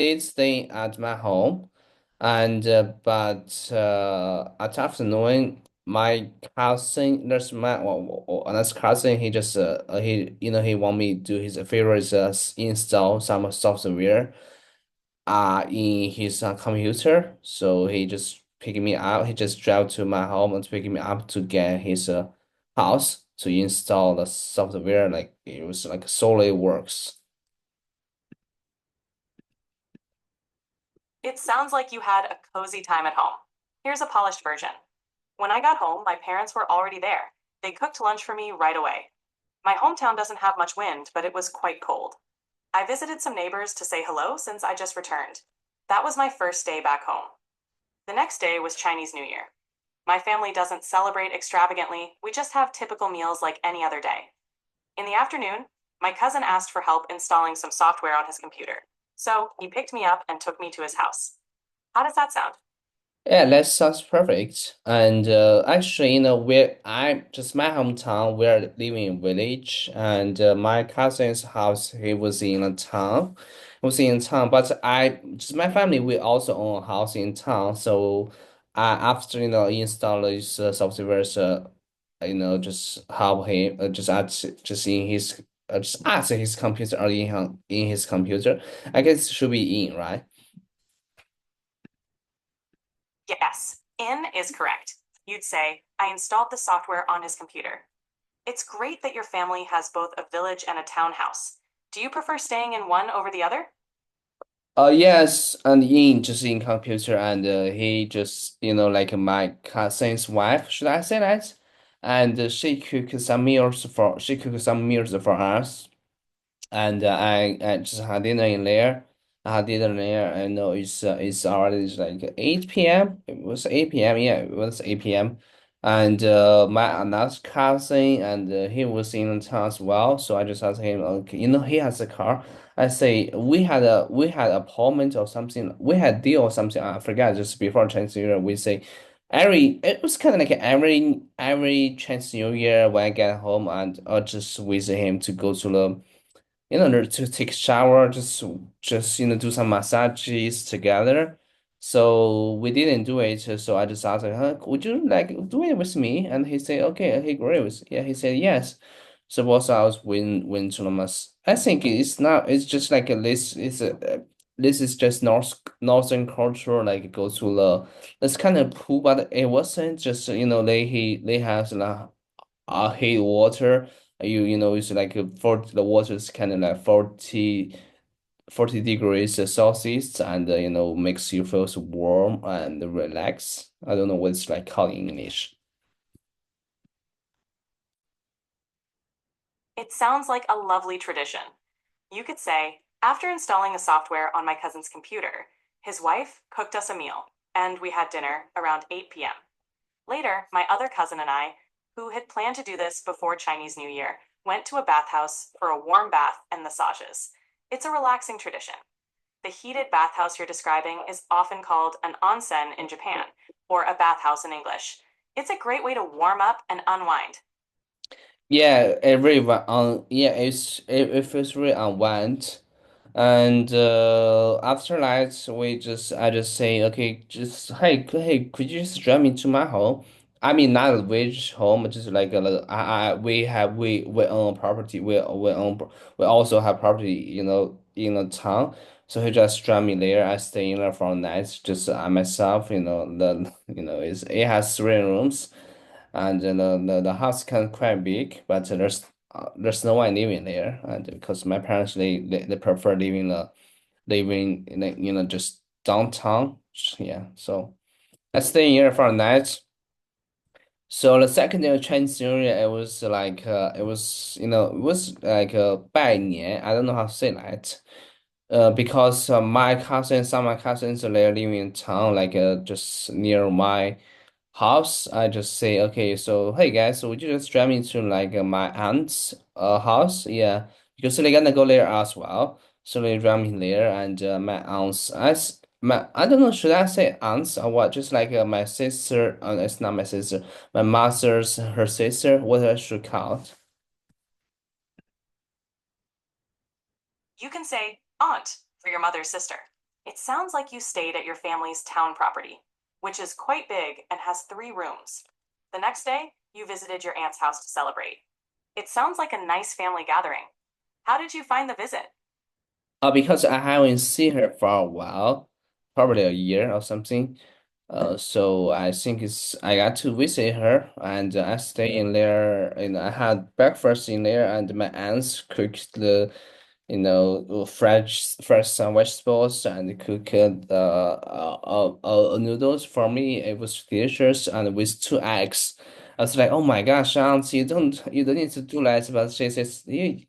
did stay at my home, and but at afternoon, my cousin, there's my another cousin. He just he want me to do his favorites install some software in his computer. So he just picked me up. He just drove to my home and picked me up to get his house to install the software. Like it was like solely works. It sounds like you had a cozy time at home. Here's a polished version. When I got home, my parents were already there. They cooked lunch for me right away. My hometown doesn't have much wind, but it was quite cold. I visited some neighbors to say hello since I just returned. That was my first day back home. The next day was Chinese New Year. My family doesn't celebrate extravagantly, we just have typical meals like any other day. In the afternoon, my cousin asked for help installing some software on his computer. So he picked me up and took me to his house. How does that sound? Yeah, that sounds perfect. And actually, where I just my hometown, we're living in village, and my cousin's house, he was in a town, But I just my family, we also own a house in town. So, after install this software, just help him, just in his, just ask his computer or in his computer. I guess it should be in, right? Yes, in is correct. You'd say, I installed the software on his computer. It's great that your family has both a village and a townhouse. Do you prefer staying in one over the other? Yes, and just in computer, and he just, like my cousin's wife, should I say that? And she cooked some meals for us, and I just had dinner in there. I had dinner there. I know it's already like 8 p.m. It was 8 p.m. Yeah, it was 8 p.m. And my another cousin and he was in town as well. So I just asked him, okay, he has a car. I say we had appointment or something. We had deal or something. I forgot just before Chinese New Year. We say it was kind of like every Chinese New Year when I get home and I just visit him to go to the to take a shower, just do some massages together. So we didn't do it. So I just asked, huh, would you like do it with me? And he said, okay, he agrees. Yeah, he said yes. So both I was win to the I think it's not. It's just like this is just northern culture. Like go to the it's kind of cool, but it wasn't just they have heat water. It's like for the water is kind of like 40 degrees Celsius, and makes you feel so warm and relax. I don't know what it's like called in English. It sounds like a lovely tradition. You could say, after installing the software on my cousin's computer, his wife cooked us a meal, and we had dinner around 8 p.m. Later, my other cousin and I, who had planned to do this before Chinese New Year, went to a bathhouse for a warm bath and massages. It's a relaxing tradition. The heated bathhouse you're describing is often called an onsen in Japan, or a bathhouse in English. It's a great way to warm up and unwind. Yeah, everyone yeah, it feels really unwind. And after that, I just say, okay, just hey, could you just drive me to my home? I mean, not a village home, just like we own property. We also have property, in the town. So he just drive me there. I stay in there for a night, just myself. It has 3 rooms, and the house can quite big, but there's no one living there, and because my parents they prefer living in just downtown. Yeah, so I stay here for a night. So the second day of Chinese New Year, it was like a 拜年. I don't know how to say that. Because some of my cousins, they're living in town, like just near my house. I just say, okay, so hey guys, so would you just drive me to like my aunt's house? Yeah, because they're gonna go there as well. So they drive me there, and my aunt's, I don't know, should I say aunts or what? Just like my sister, it's not my sister, my mother's her sister. What I should call it? You can say aunt for your mother's sister. It sounds like you stayed at your family's town property, which is quite big and has 3 rooms. The next day, you visited your aunt's house to celebrate. It sounds like a nice family gathering. How did you find the visit? Because I haven't seen her for a while, probably a year or something. So I think I got to visit her and I stay in there and I had breakfast in there and my aunts cooked the fresh some vegetables and cook noodles for me. It was delicious and with 2 eggs. I was like, oh my gosh, Aunt, you don't need to do that. But she says, you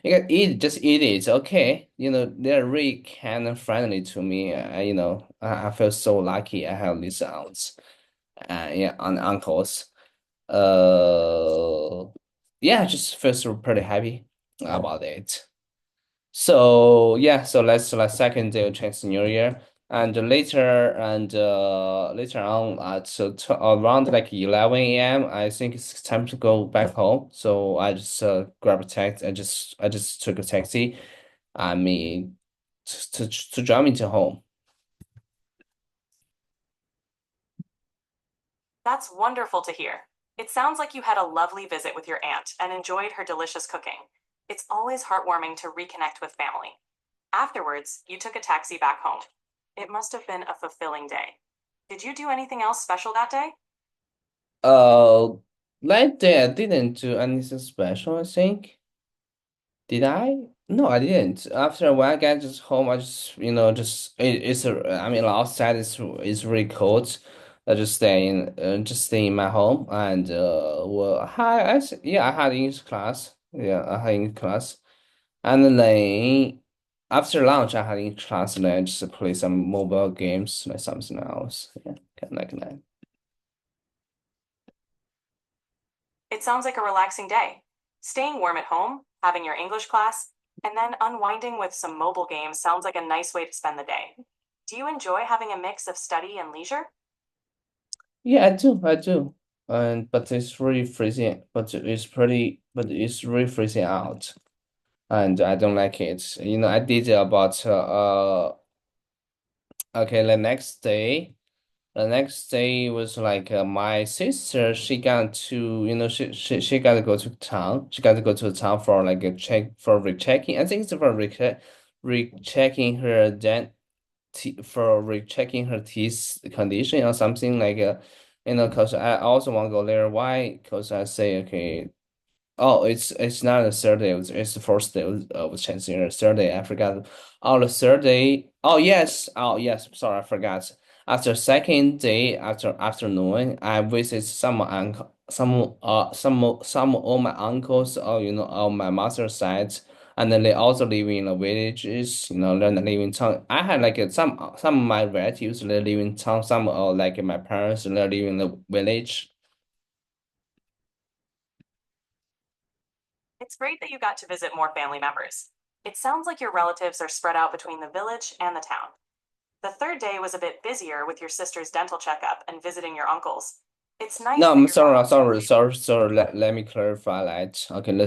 can eat, just eat it. Okay. They're really kind and friendly to me. I feel so lucky I have these aunts, yeah, and uncles. Uh, yeah, just feel so pretty happy about it. So yeah, so let's like second day of Chinese New Year, and later on at so t around like 11 a.m. I think it's time to go back home. So I just grab a taxi. I just took a taxi. I mean, to drive me to home. That's wonderful to hear. It sounds like you had a lovely visit with your aunt and enjoyed her delicious cooking. It's always heartwarming to reconnect with family. Afterwards, you took a taxi back home. It must have been a fulfilling day. Did you do anything else special that day? Uh, that day I didn't do anything special. I think. Did I? No, I didn't. After when I get just home, I just I mean outside is really cold. I just stay in my home and yeah, I had English class. Yeah, I had English class. And then after lunch I had English class and then I just play some mobile games like something else. Yeah, kind of like that. It sounds like a relaxing day. Staying warm at home, having your English class, and then unwinding with some mobile games sounds like a nice way to spend the day. Do you enjoy having a mix of study and leisure? Yeah, I do. And but it's really freezing, but it's really freezing out. And I don't like it. I did about okay, the next day was like my sister, she got to, she got to go to town. She got to go to town for like a check for rechecking. I think it's for rechecking her for rechecking her teeth condition or something like because I also want to go there. Why? Because I say okay. Oh, it's not a third day. It's the first day of Chinese New Year. Third day, I forgot. Oh, the third day. Oh yes. Oh yes. Sorry, I forgot. After second day, after afternoon, I visit some uncle, some of my uncles, or on my mother's side, and then they also live in the villages. Then they live in town. I had like some of my relatives they live in town. Some like my parents they live in the village. It's great that you got to visit more family members. It sounds like your relatives are spread out between the village and the town. The third day was a bit busier with your sister's dental checkup and visiting your uncles. It's nice No, that I'm your sorry, family. sorry. Let me clarify that. Okay, the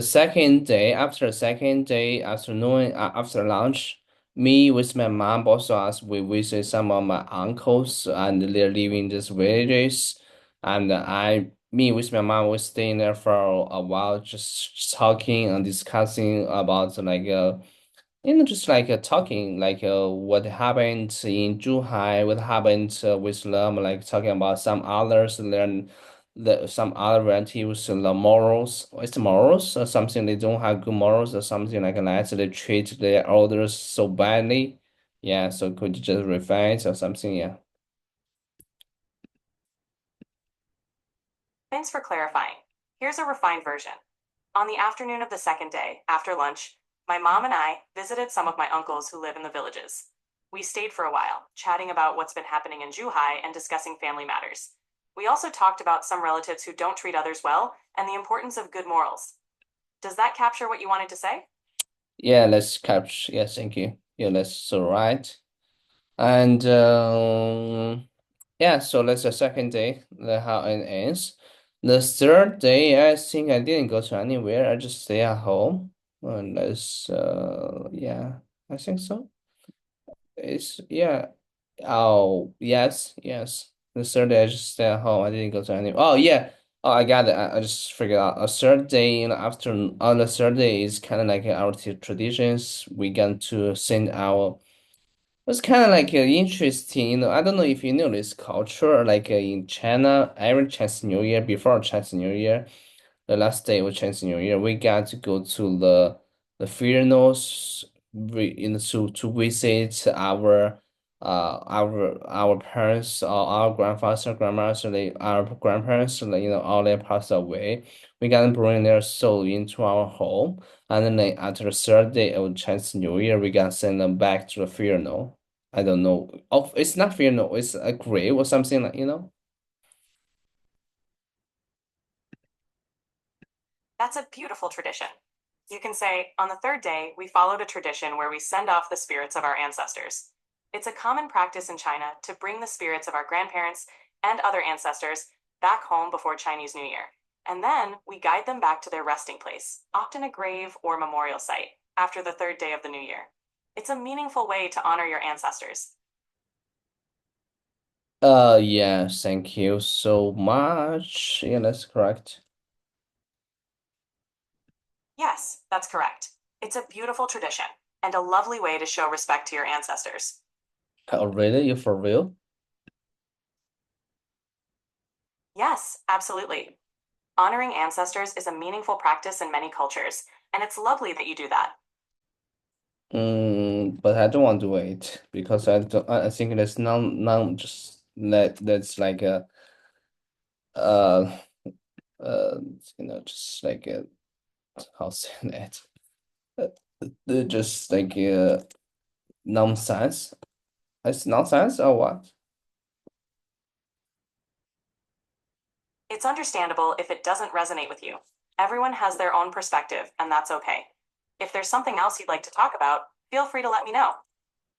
second day, after the second day, afternoon, after lunch, me with my mom, both of us, we visit some of my uncles, and they're living in these villages. And me with my mom, was staying there for a while, just talking and discussing about like just like talking, like what happened in Zhuhai, what happened with them, like talking about some others, learn some other relatives, the morals, it's morals or something they don't have good morals or something like that. So they treat their elders so badly. Yeah, so could you just refine it or something? Yeah. Thanks for clarifying. Here's a refined version. On the afternoon of the second day, after lunch, my mom and I visited some of my uncles who live in the villages. We stayed for a while, chatting about what's been happening in Zhuhai and discussing family matters. We also talked about some relatives who don't treat others well and the importance of good morals. Does that capture what you wanted to say? Yeah, let's capture. Yeah, thank you. Yeah, that's so right. And yeah, so that's the second day, how it ends. The third day, I think I didn't go to anywhere. I just stay at home. And that's yeah, I think so. it's yeah. Oh, yes, yes. The third day I just stay at home. I didn't go to any. Oh, yeah. Oh, I got it. I just figured out. A third day in the afternoon. On the third day is kind of like our traditions. We got to send our. It's kind of like interesting. I don't know if you know this culture. Like in China, every Chinese New Year, before Chinese New Year, the last day of Chinese New Year, we got to go to the funerals, to visit our parents or our grandfathers or grandmothers, our grandparents, all they passed away. We got to bring their soul into our home, and then after the third day of Chinese New Year, we got to send them back to the funeral. I don't know. Oh, it's not funeral. It's a grave or something like. That's a beautiful tradition. You can say, on the third day, we followed a tradition where we send off the spirits of our ancestors. It's a common practice in China to bring the spirits of our grandparents and other ancestors back home before Chinese New Year. And then we guide them back to their resting place, often a grave or memorial site, after the third day of the new year. It's a meaningful way to honor your ancestors. Yeah, thank you so much. Yeah, that's correct. Yes, that's correct. It's a beautiful tradition and a lovely way to show respect to your ancestors. Oh, really? You for real? Yes, absolutely. Honoring ancestors is a meaningful practice in many cultures, and it's lovely that you do that. But I don't want to wait because I don't. I think that's non just that's like a uh uh just like a how say that uh, just like nonsense. It's nonsense or what? It's understandable if it doesn't resonate with you. Everyone has their own perspective, and that's okay. If there's something else you'd like to talk about, feel free to let me know.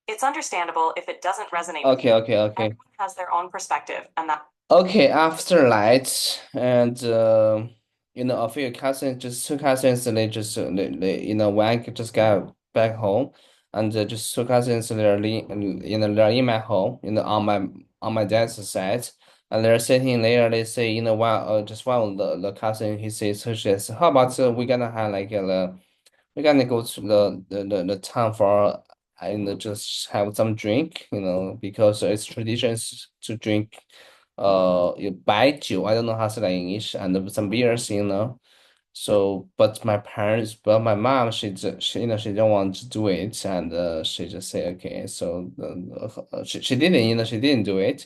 It's understandable if it doesn't resonate with Okay, you. okay, okay. Everyone has their own perspective, and that Okay, after that, and a few cousins, just two cousins, they just when I just got back home, and just two cousins, they're in my home, on my dad's side, and they're sitting there. They say, just one of the cousin, he says, so she says, how about we're gonna have like we're gonna go to the town for just have some drink, because it's traditions to drink you buy酒. I don't know how to say that in English, and some beers. So, but my mom, she don't want to do it, and she just say okay. So she didn't, she didn't do it,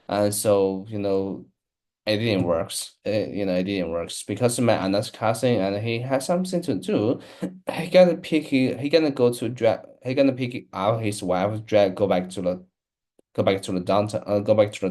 and so it didn't works. It didn't works because my another cousin and he has something to do. He gonna pick out his wife, go back to the downtown, go back to the